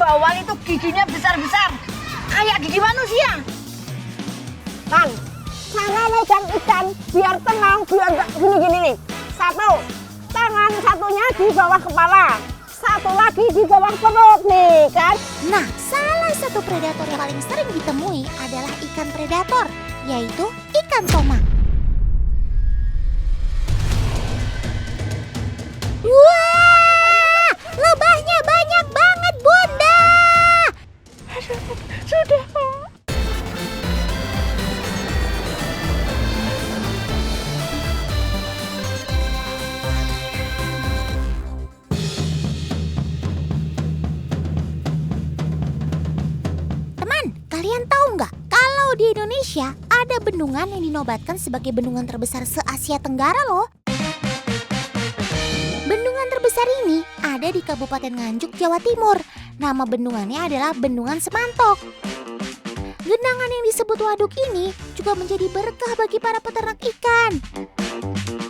bawal itu giginya besar-besar, kayak gigi manusia. Kan, cara megang ikan biar tenang, biar nggak gini-gini nih. Satu, tangan satunya di bawah kepala, satu lagi di bawah perut nih kan. Nah, salah satu predator yang paling sering ditemui adalah ikan predator, yaitu ikan toma. Wah, lebahnya banyak banget, Bunda. Sudah. Teman, kalian tahu nggak kalau di Indonesia ada bendungan yang dinobatkan sebagai bendungan terbesar se-Asia Tenggara loh. Bendungan terbesar ini ada di Kabupaten Nganjuk, Jawa Timur. Nama bendungannya adalah Bendungan Semantok. Genangan yang disebut waduk ini juga menjadi berkah bagi para peternak ikan.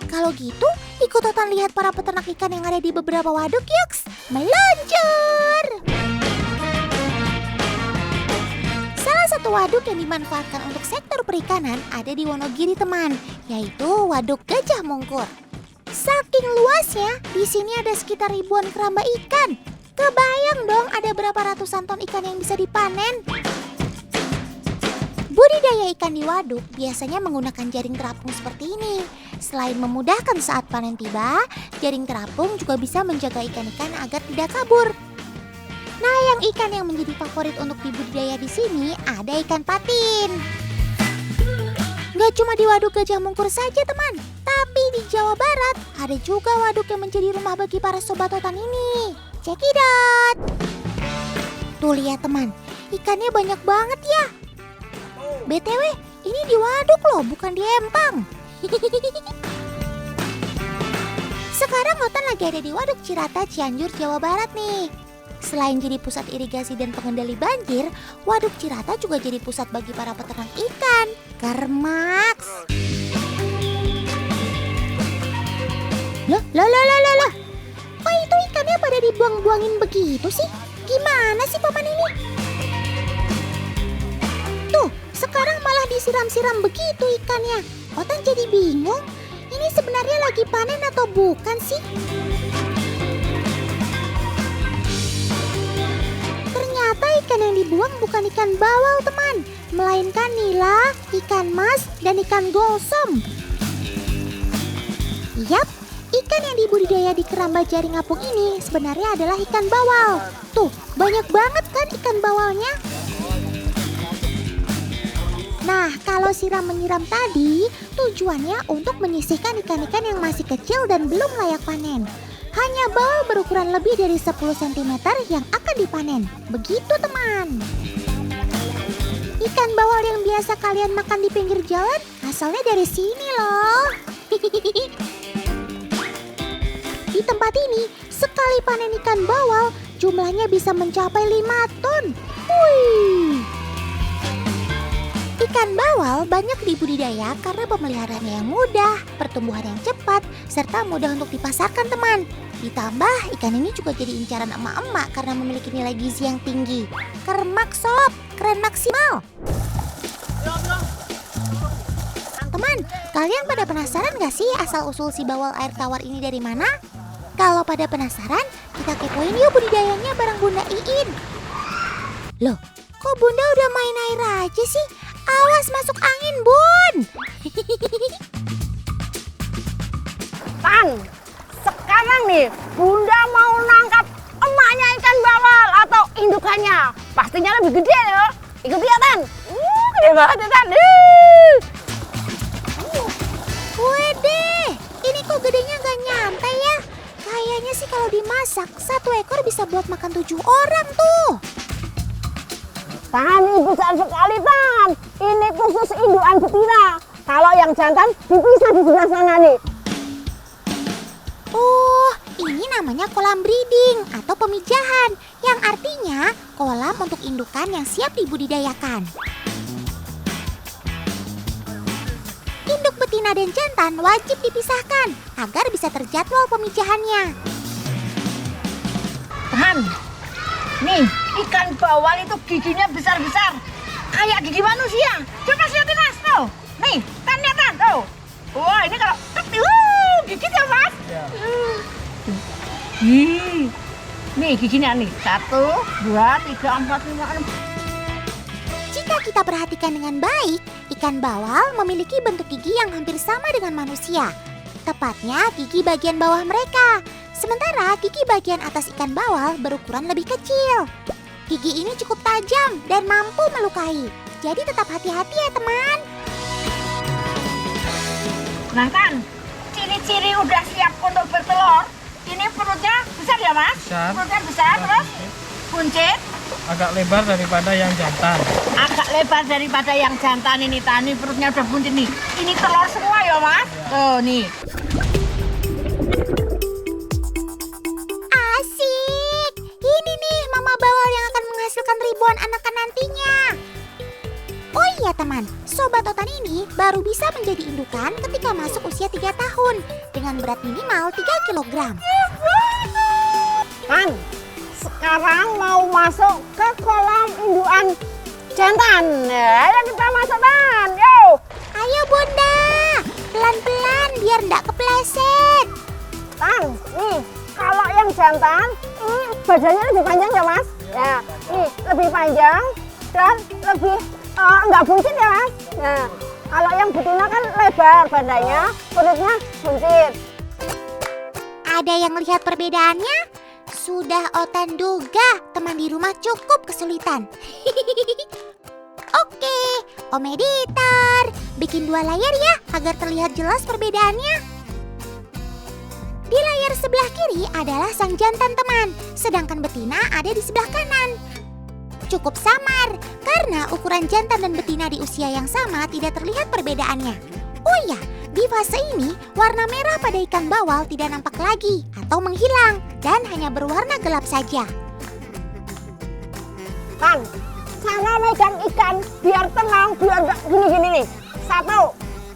Kalau gitu, ikutan lihat para peternak ikan yang ada di beberapa waduk yuk. Meluncur! Salah satu waduk yang dimanfaatkan untuk sektor perikanan ada di Wonogiri teman, yaitu Waduk Gajah Mungkur. Saking luasnya, di sini ada sekitar ribuan keramba ikan. Kebayang dong ada berapa ratusan ton ikan yang bisa dipanen. Budidaya ikan di waduk biasanya menggunakan jaring terapung seperti ini. Selain memudahkan saat panen tiba, jaring terapung juga bisa menjaga ikan-ikan agar tidak kabur. Nah, ikan yang menjadi favorit untuk dibudidaya di sini ada ikan patin. Gak cuma di Waduk Gajah Mungkur saja teman, tapi di Jawa Barat ada juga waduk yang menjadi rumah bagi para sobat otan ini. Cekidot! Tuh lihat teman, ikannya banyak banget ya. BTW, ini di waduk loh, bukan di empang. Sekarang otan lagi ada di Waduk Cirata, Cianjur, Jawa Barat nih. Selain jadi pusat irigasi dan pengendali banjir, Waduk Cirata juga jadi pusat bagi para peternak ikan. Kermaks. Loh. Kok itu ikannya pada dibuang-buangin begitu sih? Gimana sih paman ini? Tuh, sekarang malah disiram-siram begitu ikannya. Otan jadi bingung, ini sebenarnya lagi panen atau bukan sih? Ternyata ikan yang dibuang bukan ikan bawal teman, melainkan nila, ikan mas, dan ikan gosong. Yap, ikan yang dibudidaya di keramba jaring apung ini sebenarnya adalah ikan bawal. Tuh, banyak banget kan ikan bawalnya? Nah, kalau siram-menyiram tadi, tujuannya untuk menyisihkan ikan-ikan yang masih kecil dan belum layak panen. Hanya bawal berukuran lebih dari 10 cm yang akan dipanen. Begitu teman. Ikan bawal yang biasa kalian makan di pinggir jalan asalnya dari sini loh. Di tempat ini, sekali panen ikan bawal jumlahnya bisa mencapai 5 ton. Wih. Ikan bawal banyak dibudidaya karena pemeliharaannya yang mudah, pertumbuhan yang cepat, serta mudah untuk dipasarkan teman. Ditambah ikan ini juga jadi incaran emak-emak karena memiliki nilai gizi yang tinggi. Kermaks sob, keren maksimal. Teman, kalian pada penasaran gak sih asal-usul si bawal air tawar ini dari mana? Kalau pada penasaran, kita kepoin yuk budidayanya bareng Bunda Iin. Loh, kok Bunda udah main air aja sih? Awas masuk angin, Bun! Tan, sekarang nih Bunda mau nangkap emaknya ikan bawal atau indukannya. Pastinya lebih gede ya. Ikuti ya Tan. Gede banget ya Tan. Wede, ini kok gedenya gak nyampe ya? Kayaknya sih kalau dimasak, 1 ekor bisa buat makan 7 orang tuh. Tan, ini besar sekali Tan. Ini khusus indukan betina. Kalau yang jantan dipisah di sebelah sana nih. Oh, ini namanya kolam breeding atau pemijahan, yang artinya kolam untuk indukan yang siap dibudidayakan. Induk betina dan jantan wajib dipisahkan agar bisa terjadwal pemijahannya. Tahan. Nih, ikan bawal itu giginya besar-besar. Kayak gigi manusia. Coba lihatin Mas, tuh. Nih, lihat tuh. Wah, ini kalau gigit ya Mas? Ya. Nih giginya nih. 1, 2, 3, 4, 5, 6. Jika kita perhatikan dengan baik, ikan bawal memiliki bentuk gigi yang hampir sama dengan manusia. Tepatnya gigi bagian bawah mereka. Sementara gigi bagian atas ikan bawal berukuran lebih kecil. Gigi ini cukup tajam dan mampu melukai. Jadi tetap hati-hati ya teman. Nah Tan, ciri-ciri udah siap untuk bertelur. Ini perutnya besar ya Mas? Besar. Perutnya besar, terus buncit. Agak lebar daripada yang jantan. Agak lebar daripada yang jantan ini Tan. Ini perutnya udah buncit nih. Ini telur semua ya Mas? Tuh nih. Asik. Ini nih mama bawal yang akan menghasilkan ribuan anakan nantinya. Oh iya teman, sobat otan ini baru bisa menjadi indukan ketika masuk usia 3 tahun dengan berat minimal 3 kg. Tan, sekarang mau masuk ke kolam indukan jantan. Ya, ayo kita masuk Tan. Yo. Ayo bunda, pelan-pelan biar ndak kepleset. Tan, nih kalau yang jantan ini badannya lebih panjang ya Mas? Ya, ini lebih panjang dan lebih nggak buncit ya Mas? Nah, kalau yang betina kan lebar badannya, perutnya buncit. Ada yang lihat perbedaannya? Sudah otan duga teman di rumah cukup kesulitan. Oke, Om Editor, bikin 2 layar ya agar terlihat jelas perbedaannya. Di layar sebelah kiri adalah sang jantan teman, sedangkan betina ada di sebelah kanan. Cukup samar, karena ukuran jantan dan betina di usia yang sama tidak terlihat perbedaannya. Oh ya, di fase ini warna merah pada ikan bawal tidak nampak lagi atau menghilang dan hanya berwarna gelap saja. Tan, cara megang ikan biar tenang, biar nggak gini-gini nih. 1,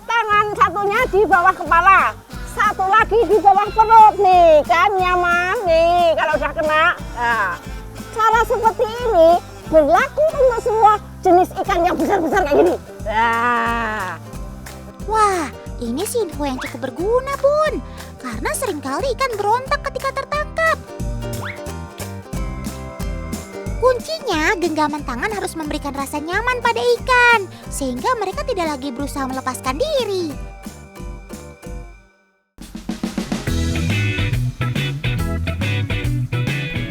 tangan satunya di bawah kepala, 1 lagi di bawah perut nih, kan nyaman nih kalau udah kena. Nah, cara seperti ini berlaku untuk semua jenis ikan yang besar-besar kayak gini. Nah. Wah, ini sih info yang cukup berguna bun, karena seringkali ikan berontak ketika tertangkap. Kuncinya, genggaman tangan harus memberikan rasa nyaman pada ikan, sehingga mereka tidak lagi berusaha melepaskan diri.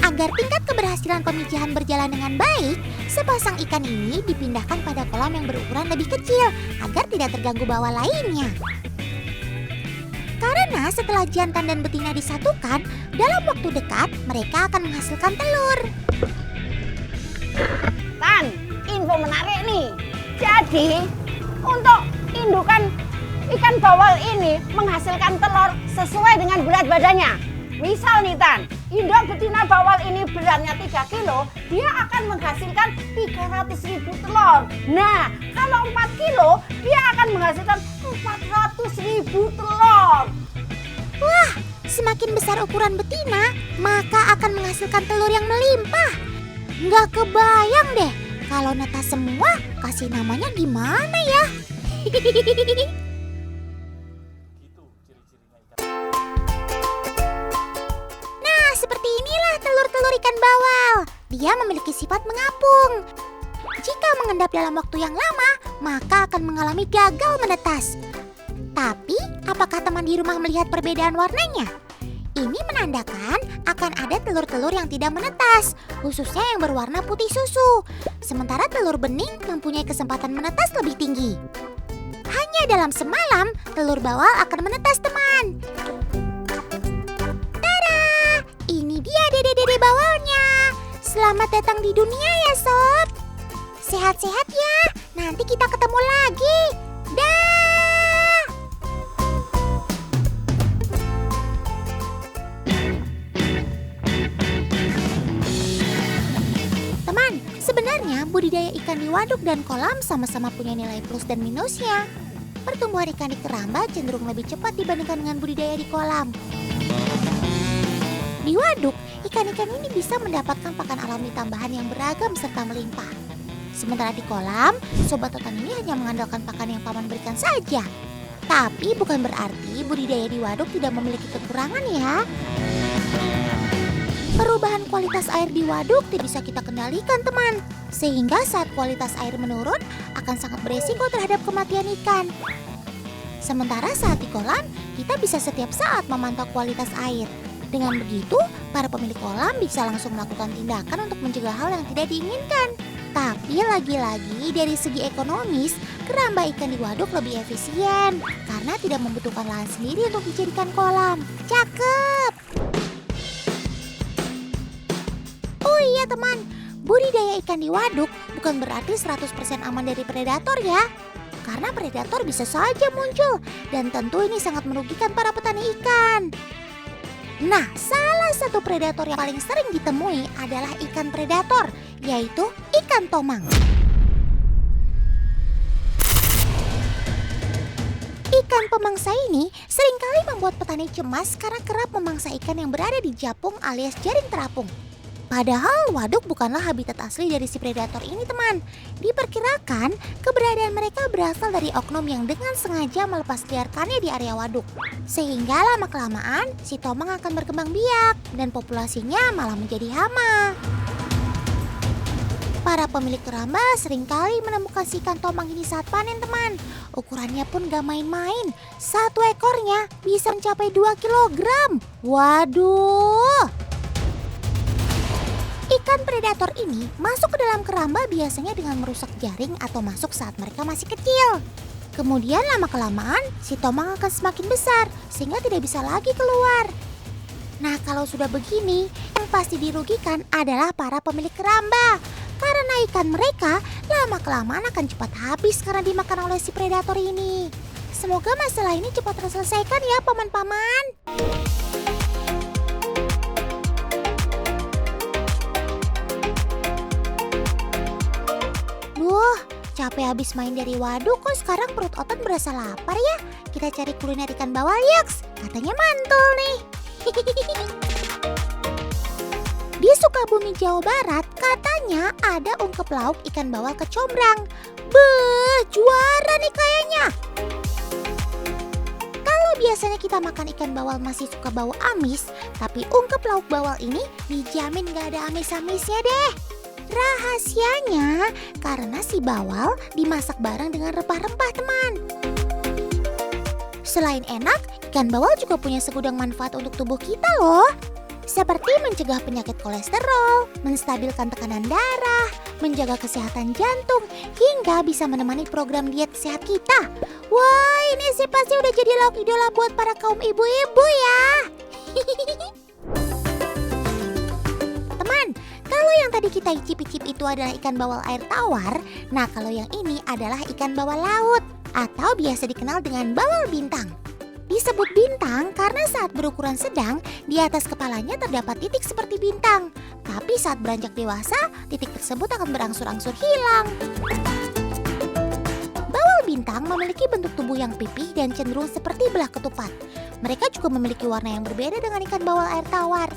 Agar tingkat keberhasilan pemijahan berjalan dengan baik, sepasang ikan ini dipindahkan pada kolam yang berukuran lebih kecil agar tidak terganggu bawal lainnya. Karena setelah jantan dan betina disatukan, dalam waktu dekat mereka akan menghasilkan telur. Tan, info menarik nih. Jadi, untuk indukan ikan bawal ini menghasilkan telur sesuai dengan berat badannya. Misal nih Tan, induk betina bawal ini beratnya 3 kilo, dia akan menghasilkan 300.000 telur. Nah, kalau 4 kilo, dia akan menghasilkan 400.000 telur. Wah, semakin besar ukuran betina, maka akan menghasilkan telur yang melimpah. Nggak kebayang deh, kalau netas semua, kasih namanya gimana ya? Nah, seperti inilah telur-telur ikan bawal. Dia memiliki sifat mengapung. Jika mengendap dalam waktu yang lama, maka akan mengalami gagal menetas. Tapi, apakah teman di rumah melihat perbedaan warnanya? Ini menandakan akan ada telur-telur yang tidak menetas, khususnya yang berwarna putih susu. Sementara telur bening mempunyai kesempatan menetas lebih tinggi. Hanya dalam semalam, telur bawal akan menetas teman. Tada! Ini dia dede-dede bawalnya. Selamat datang di dunia ya sob. Sehat-sehat ya, nanti kita ketemu lagi. Dah! Teman, sebenarnya budidaya ikan di waduk dan kolam sama-sama punya nilai plus dan minusnya. Pertumbuhan ikan di keramba cenderung lebih cepat dibandingkan dengan budidaya di kolam. Di waduk, ikan-ikan ini bisa mendapatkan pakan alami tambahan yang beragam serta melimpah. Sementara di kolam, sobat totan ini hanya mengandalkan pakan yang paman berikan saja. Tapi bukan berarti budidaya di waduk tidak memiliki kekurangan ya. Perubahan kualitas air di waduk tidak bisa kita kendalikan teman. Sehingga saat kualitas air menurun akan sangat beresiko terhadap kematian ikan. Sementara saat di kolam, kita bisa setiap saat memantau kualitas air. Dengan begitu, para pemilik kolam bisa langsung melakukan tindakan untuk mencegah hal yang tidak diinginkan. Tapi lagi-lagi dari segi ekonomis, keramba ikan di waduk lebih efisien karena tidak membutuhkan lahan sendiri untuk dijadikan kolam. Cakep! Oh iya teman, budidaya ikan di waduk bukan berarti 100% aman dari predator ya. Karena predator bisa saja muncul dan tentu ini sangat merugikan para petani ikan. Nah, salah satu predator yang paling sering ditemui adalah ikan predator, yaitu ikan tomang. Ikan pemangsa ini seringkali membuat petani cemas karena kerap memangsa ikan yang berada di japung alias jaring terapung. Padahal waduk bukanlah habitat asli dari si predator ini teman. Diperkirakan keberadaan mereka berasal dari oknum yang dengan sengaja melepas liarkannya di area waduk. Sehingga lama-kelamaan si tomang akan berkembang biak dan populasinya malah menjadi hama. Para pemilik keramba seringkali menemukan si ikan tomang ini saat panen teman. Ukurannya pun gak main-main. Satu ekornya bisa mencapai 2 kilogram. Waduh! Ikan predator ini masuk ke dalam keramba biasanya dengan merusak jaring atau masuk saat mereka masih kecil. Kemudian lama-kelamaan si tomang akan semakin besar sehingga tidak bisa lagi keluar. Nah kalau sudah begini, yang pasti dirugikan adalah para pemilik keramba. Karena ikan mereka lama-kelamaan akan cepat habis karena dimakan oleh si predator ini. Semoga masalah ini cepat terselesaikan ya paman-paman. Capek habis main dari waduk, kok sekarang perut Otan berasa lapar ya? Kita cari kuliner ikan bawal yaks, katanya mantul nih. Di Sukabumi, Jawa Barat, katanya ada ungkep lauk ikan bawal kecombrang. Beuh, juara nih kayaknya. Kalau biasanya kita makan ikan bawal masih suka bau amis, tapi ungkep lauk bawal ini dijamin gak ada amis-amisnya deh. Rahasianya karena si bawal dimasak bareng dengan rempah-rempah teman. Selain enak, ikan bawal juga punya segudang manfaat untuk tubuh kita loh. Seperti mencegah penyakit kolesterol, menstabilkan tekanan darah, menjaga kesehatan jantung, hingga bisa menemani program diet sehat kita. Wah, ini sih pasti udah jadi lauk idola buat para kaum ibu-ibu ya. Teman, kalau yang tadi kita icip-icip itu adalah ikan bawal air tawar, nah kalau yang ini adalah ikan bawal laut atau biasa dikenal dengan bawal bintang. Disebut bintang karena saat berukuran sedang, di atas kepalanya terdapat titik seperti bintang. Tapi saat beranjak dewasa, titik tersebut akan berangsur-angsur hilang. Bawal bintang memiliki bentuk tubuh yang pipih dan cenderung seperti belah ketupat. Mereka juga memiliki warna yang berbeda dengan ikan bawal air tawar.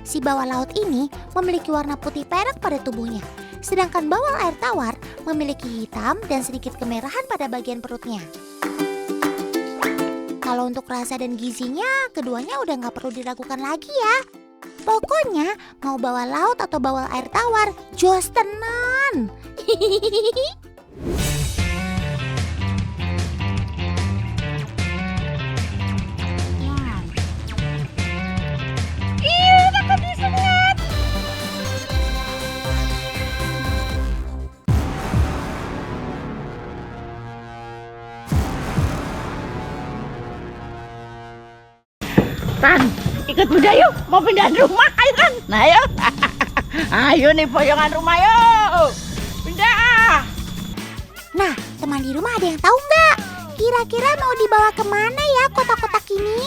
Si bawal laut ini memiliki warna putih perak pada tubuhnya. Sedangkan bawal air tawar memiliki hitam dan sedikit kemerahan pada bagian perutnya. Kalau untuk rasa dan gizinya, keduanya udah gak perlu diragukan lagi ya. Pokoknya mau bawal laut atau bawal air tawar, jos tenan. Tan, ikut bunda yuk, mau pindah rumah, ayo Tan. Nah ayo, ayo nih poyongan rumah yuk, pindah. Nah, teman di rumah ada yang tahu nggak? Kira-kira mau dibawa kemana ya kotak-kotak ini?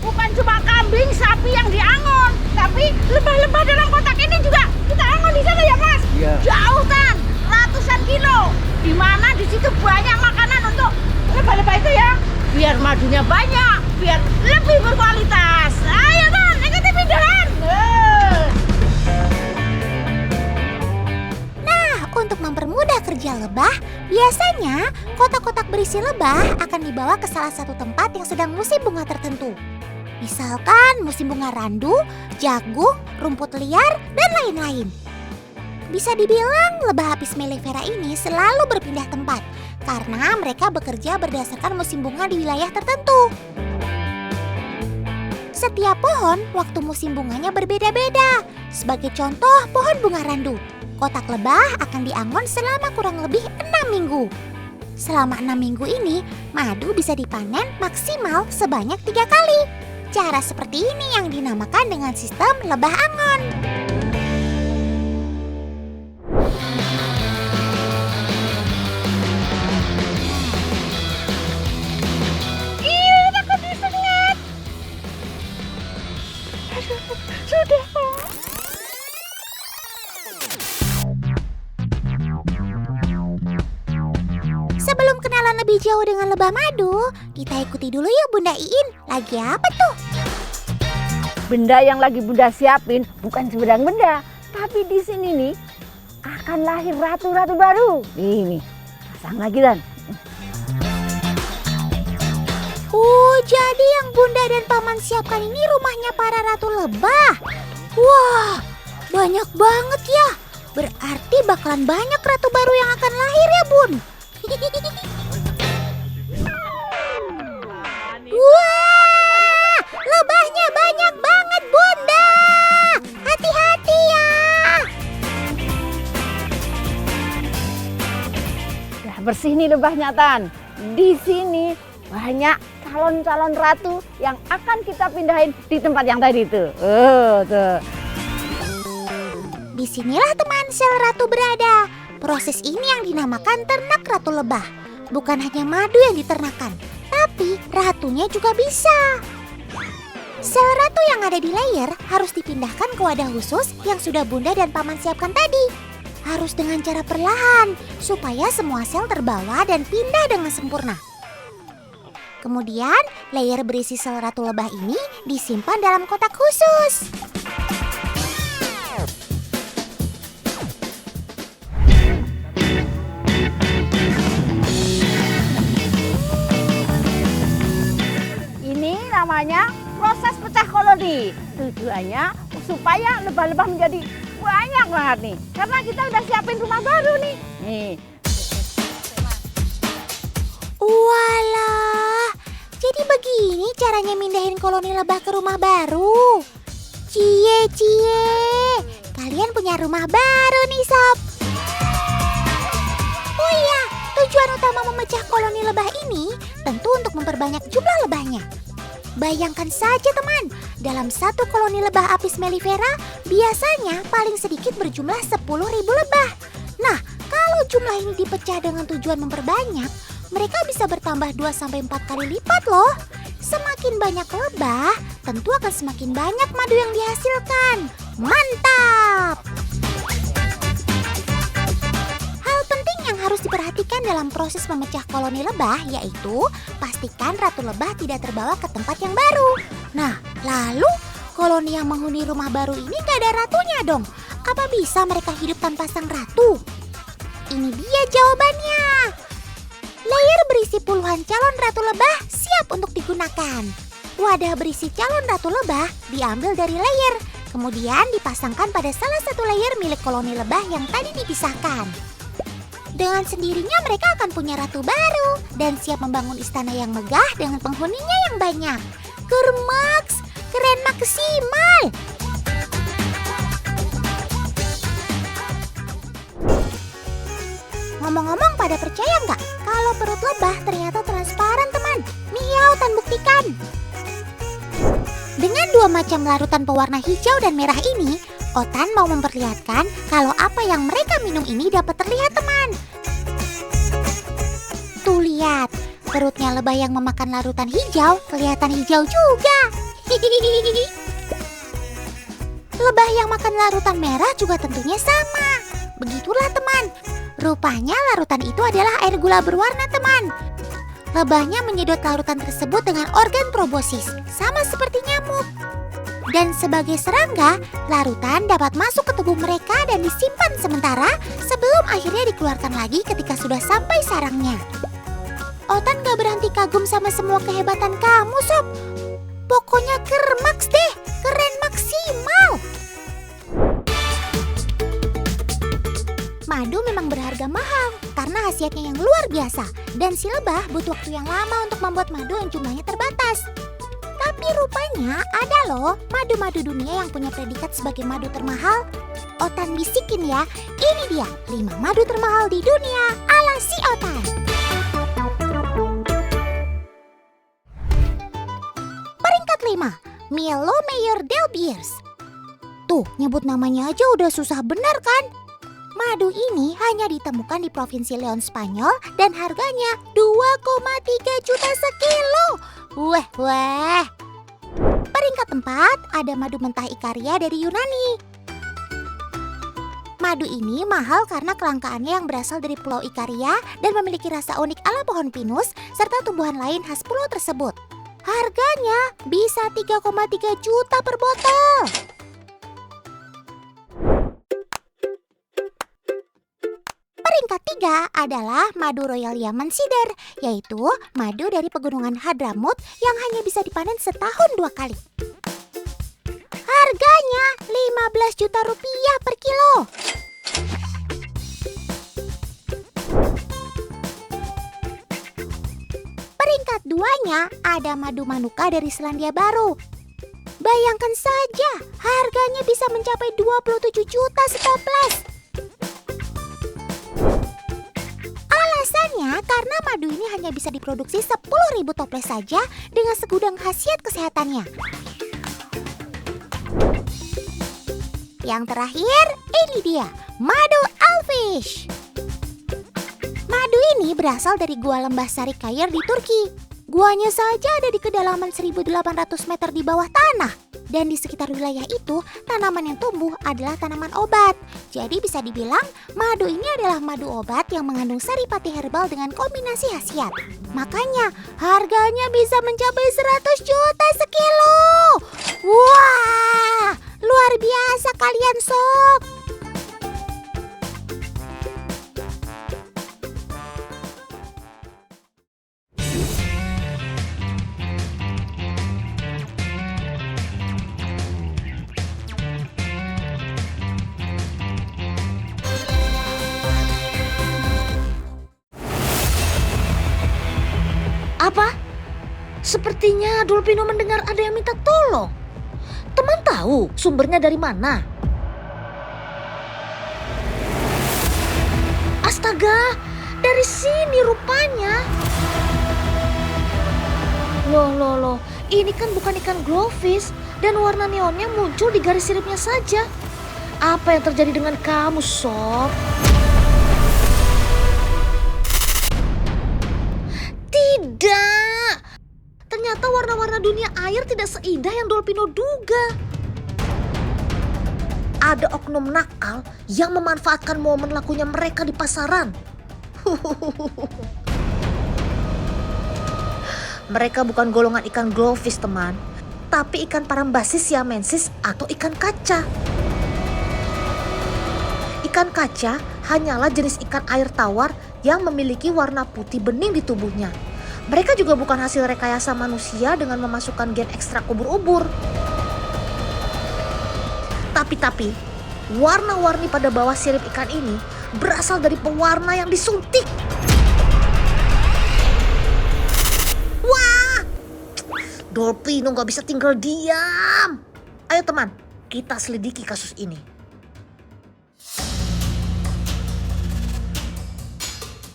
Bukan cuma kambing, sapi yang diangon, tapi lebah-lebah dalam kotak ini juga kita angon di sana ya Mas? Iya. Jauh Tan, ratusan kilo. berisi lebah akan dibawa ke salah satu tempat yang sedang musim bunga tertentu. Misalkan musim bunga randu, jagung, rumput liar, dan lain-lain. Bisa dibilang lebah Apis mellifera ini selalu berpindah tempat karena mereka bekerja berdasarkan musim bunga di wilayah tertentu. Setiap pohon waktu musim bunganya berbeda-beda. Sebagai contoh, pohon bunga randu. Kotak lebah akan diangon selama kurang lebih 6 minggu. Selama 6 minggu ini, madu bisa dipanen maksimal sebanyak 3 kali. Cara seperti ini yang dinamakan dengan sistem lebah angon. Sudah. Sebelum kenalan lebih jauh dengan lebah madu, kita ikuti dulu yuk Bunda Iin. Lagi apa tuh? Benda yang lagi Bunda siapin bukan sembarang benda, tapi di sini nih akan lahir ratu-ratu baru. Ini, pasang lagi Dan. Jadi yang Bunda dan Paman siapkan ini rumahnya para ratu lebah. Wah, banyak banget ya. Berarti bakalan banyak ratu baru yang akan lahir ya Bun. Wah, lebahnya banyak banget Bunda. Hati-hati ya. Udah bersih nih lebahnya Tan. Di sini banyak calon-calon ratu yang akan kita pindahin di tempat yang tadi itu. Tuh. Disinilah teman sel ratu berada. Proses ini yang dinamakan ternak ratu lebah. Bukan hanya madu yang diternakan, tapi ratunya juga bisa. Sel ratu yang ada di layer harus dipindahkan ke wadah khusus yang sudah Bunda dan Paman siapkan tadi. Harus dengan cara perlahan, supaya semua sel terbawa dan pindah dengan sempurna. Kemudian, layer berisi sel ratu lebah ini disimpan dalam kotak khusus. Ini namanya proses pecah koloni. Tujuannya supaya lebah-lebah menjadi banyak banget nih. Karena kita udah siapin rumah baru nih. Nih. Walah, jadi begini caranya mindahin koloni lebah ke rumah baru. Cie, kalian punya rumah baru nih sob. Oh iya, tujuan utama memecah koloni lebah ini tentu untuk memperbanyak jumlah lebahnya. Bayangkan saja teman, dalam satu koloni lebah Apis mellifera biasanya paling sedikit berjumlah 10.000 lebah. Nah, kalau jumlah ini dipecah dengan tujuan memperbanyak, mereka bisa bertambah 2-4 kali lipat loh. Semakin banyak lebah, tentu akan semakin banyak madu yang dihasilkan. Mantap! Hal penting yang harus diperhatikan dalam proses memecah koloni lebah yaitu pastikan ratu lebah tidak terbawa ke tempat yang baru. Nah, lalu koloni yang menghuni rumah baru ini gak ada ratunya dong. Apa bisa mereka hidup tanpa sang ratu? Ini dia jawabannya. Layer berisi puluhan calon ratu lebah siap untuk digunakan. Wadah berisi calon ratu lebah diambil dari layer, kemudian dipasangkan pada salah satu layer milik koloni lebah yang tadi dipisahkan. Dengan sendirinya mereka akan punya ratu baru dan siap membangun istana yang megah dengan penghuninya yang banyak. Germaks, keren maksimal! Ngomong-ngomong, pada percaya nggak kalau perut lebah ternyata transparan teman? Nih Autan buktikan. Dengan 2 macam larutan pewarna hijau dan merah ini, Otan mau memperlihatkan kalau apa yang mereka minum ini dapat terlihat teman. Tuh lihat, perutnya lebah yang memakan larutan hijau kelihatan hijau juga. Lebah yang makan larutan merah juga tentunya sama. Begitulah teman. Rupanya larutan itu adalah air gula berwarna teman. Lebahnya menyedot larutan tersebut dengan organ proboscis, sama seperti nyamuk. Dan sebagai serangga, larutan dapat masuk ke tubuh mereka dan disimpan sementara sebelum akhirnya dikeluarkan lagi ketika sudah sampai sarangnya. Otan gak berhenti kagum sama semua kehebatan kamu, Sob. Pokoknya kermaks deh, keren maksimal. Madu memang berharga mahal karena khasiatnya yang luar biasa. Dan si lebah butuh waktu yang lama untuk membuat madu yang jumlahnya terbatas. Tapi rupanya ada loh madu-madu dunia yang punya predikat sebagai madu termahal. Otan bisikin ya, ini dia 5 madu termahal di dunia ala si Otan. Peringkat 5, Milo Mayer Del Beers. Tuh, nyebut namanya aja udah susah benar kan? Madu ini hanya ditemukan di Provinsi Leon, Spanyol dan harganya 2,3 juta sekilo. Weh. Peringkat 4 ada madu mentah Ikaria dari Yunani. Madu ini mahal karena kelangkaannya yang berasal dari Pulau Ikaria dan memiliki rasa unik ala pohon pinus serta tumbuhan lain khas pulau tersebut. Harganya bisa 3,3 juta per botol. Peringkat 3 adalah madu Royal Yaman Cider, yaitu madu dari pegunungan Hadramut yang hanya bisa dipanen setahun 2 kali. Harganya 15 juta rupiah per kilo. Peringkat 2-nya ada madu Manuka dari Selandia Baru. Bayangkan saja, harganya bisa mencapai 27 juta setoples. Alasannya karena madu ini hanya bisa diproduksi 10.000 toples saja dengan segudang khasiat kesehatannya. Yang terakhir, ini dia, madu Alfish. Madu ini berasal dari Gua Lembah Sarikaya di Turki. Guanya saja ada di kedalaman 1.800 meter di bawah tanah. Dan di sekitar wilayah itu, tanaman yang tumbuh adalah tanaman obat. Jadi bisa dibilang, madu ini adalah madu obat yang mengandung saripati herbal dengan kombinasi khasiat. Makanya, harganya bisa mencapai 100 juta sekilo. Wah, luar biasa kalian sob. Apa? Sepertinya Dolpino mendengar ada yang minta tolong. Teman tahu sumbernya dari mana? Astaga, dari sini rupanya. Loh, ini kan bukan ikan glowfish dan warna neonnya muncul di garis siripnya saja. Apa yang terjadi dengan kamu, Sob? Tidak! Ternyata warna-warna dunia air tidak seindah yang Dolpino duga. Ada oknum nakal yang memanfaatkan momen lakunya mereka di pasaran. Mereka bukan golongan ikan glowfish, teman, tapi ikan Parambasis siamensis atau ikan kaca. Ikan kaca hanyalah jenis ikan air tawar yang memiliki warna putih bening di tubuhnya. Mereka juga bukan hasil rekayasa manusia dengan memasukkan gen ekstra ubur-ubur. Tapi, warna-warni pada bawah sirip ikan ini berasal dari pewarna yang disuntik. Wah! Dolpino gak bisa tinggal diam. Ayo teman, kita selidiki kasus ini.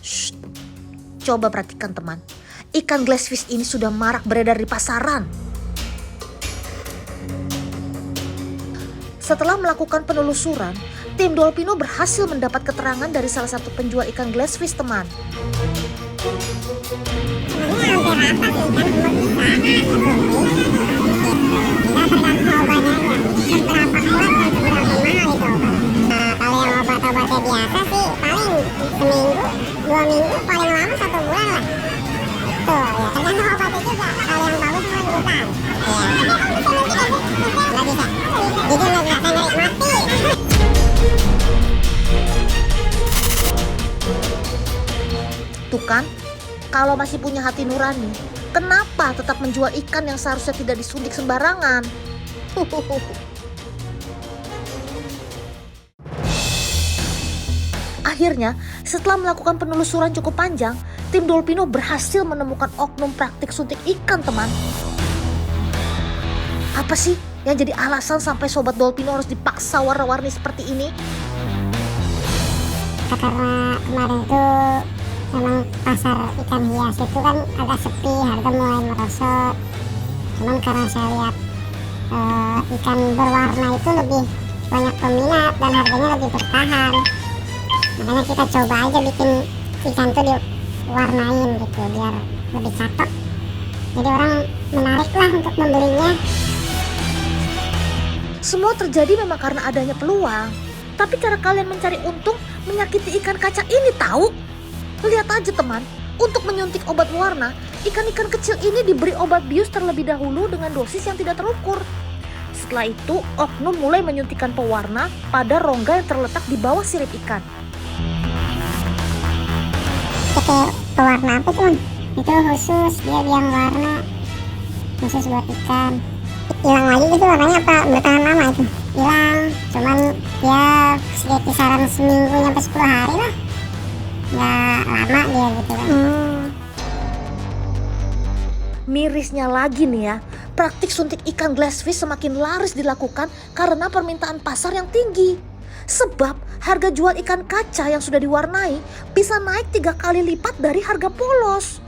Shh. Coba perhatikan teman. Ikan glassfish ini sudah marak beredar di pasaran. Setelah melakukan penelusuran, tim Dolpino berhasil mendapat keterangan dari salah satu penjual ikan glassfish, teman. Kalau yang obat-obatnya biasa sih paling seminggu, 2 minggu, paling lama 1 bulan lah. Tuh ya, tergantung obatnya juga. Kalau yang bagus mah jutaan. Nggak bisa. Jadi nggak mati. Tuh kan, Kalau masih punya hati nurani, kenapa tetap menjual ikan yang seharusnya tidak disuntik sembarangan? Akhirnya, setelah melakukan penelusuran cukup panjang, tim Dolpino berhasil menemukan oknum praktik suntik ikan, teman. Apa sih yang jadi alasan sampai Sobat Dolpino harus dipaksa warna-warni seperti ini? Karena kemarin tuh memang pasar ikan hias itu kan agak sepi, harga mulai merosot. Cuman karena saya lihat ikan berwarna itu lebih banyak peminat dan harganya lebih bertahan, makanya kita coba aja bikin ikan tuh diwarnain gitu biar lebih cakep, jadi orang menarik lah untuk membelinya. Semua terjadi memang karena adanya peluang. Tapi cara kalian mencari untung menyakiti ikan kaca ini tahu? Lihat aja teman, untuk menyuntik obat warna, ikan-ikan kecil ini diberi obat bius terlebih dahulu dengan dosis yang tidak terukur. Setelah itu, oknum mulai menyuntikkan pewarna pada rongga yang terletak di bawah sirip ikan. Pakai pewarna apa tuh? Itu khusus, dia biang warna khusus buat ikan. Hilang lagi gitu warnanya apa bertahan lama itu? Hilang, cuman ya sekitar kisaran seminggu sampai 10 hari lah, nggak lama dia gitu kan. Mirisnya lagi nih ya, praktik suntik ikan glassfish semakin laris dilakukan karena permintaan pasar yang tinggi. Sebab harga jual ikan kaca yang sudah diwarnai bisa naik 3 kali lipat dari harga polos.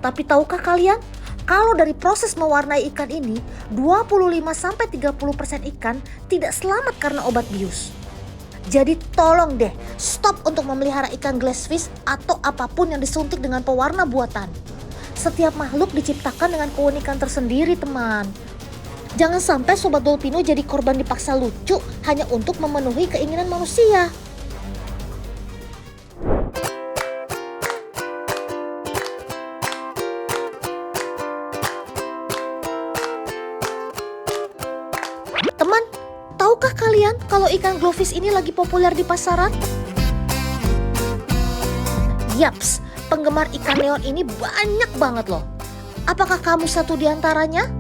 Tapi tahukah kalian, kalau dari proses mewarnai ikan ini, 25-30% ikan tidak selamat karena obat bius. Jadi tolong deh, stop untuk memelihara ikan glassfish atau apapun yang disuntik dengan pewarna buatan. Setiap makhluk diciptakan dengan keunikan tersendiri, teman. Jangan sampai Sobat Dolpino jadi korban dipaksa lucu hanya untuk memenuhi keinginan manusia. Teman, tahukah kalian kalau ikan glowfish ini lagi populer di pasaran? Yaps, penggemar ikan neon ini banyak banget loh. Apakah kamu satu di antaranya?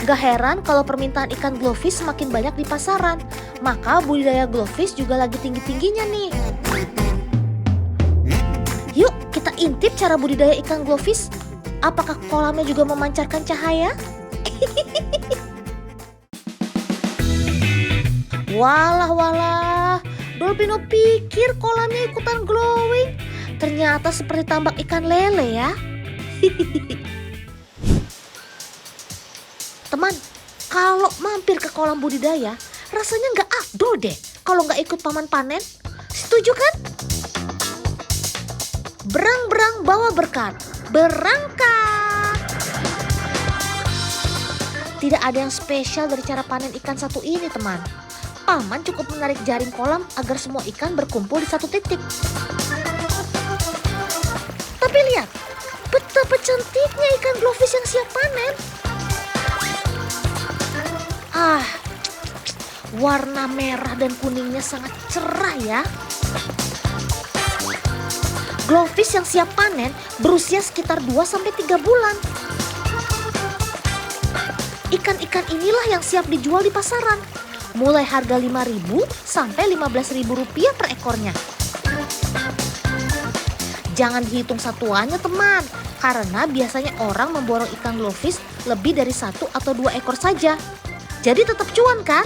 Gak heran kalau permintaan ikan glowfish semakin banyak di pasaran. Maka budidaya glowfish juga lagi tinggi-tingginya nih. Yuk kita intip cara budidaya ikan glowfish. Apakah kolamnya juga memancarkan cahaya? Walah, Dolpino pikir kolamnya ikutan glowing. Ternyata seperti tambak ikan lele ya. Teman, kalau mampir ke kolam budidaya, rasanya nggak afdol deh kalau nggak ikut paman panen. Setuju kan? Berang-berang bawa berkat, berangkat. Tidak ada yang spesial dari cara panen ikan satu ini, teman. Paman cukup menarik jaring kolam agar semua ikan berkumpul di satu titik. Tapi lihat, betapa cantiknya ikan glowfish yang siap panen. Warna merah dan kuningnya sangat cerah ya. Glowfish yang siap panen berusia sekitar 2-3 bulan. Ikan-ikan inilah yang siap dijual di pasaran. Mulai harga Rp5.000 sampai Rp15.000 per ekornya. Jangan dihitung satuannya teman, karena biasanya orang memborong ikan glowfish lebih dari 1 atau 2 ekor saja. Jadi tetap cuan kan?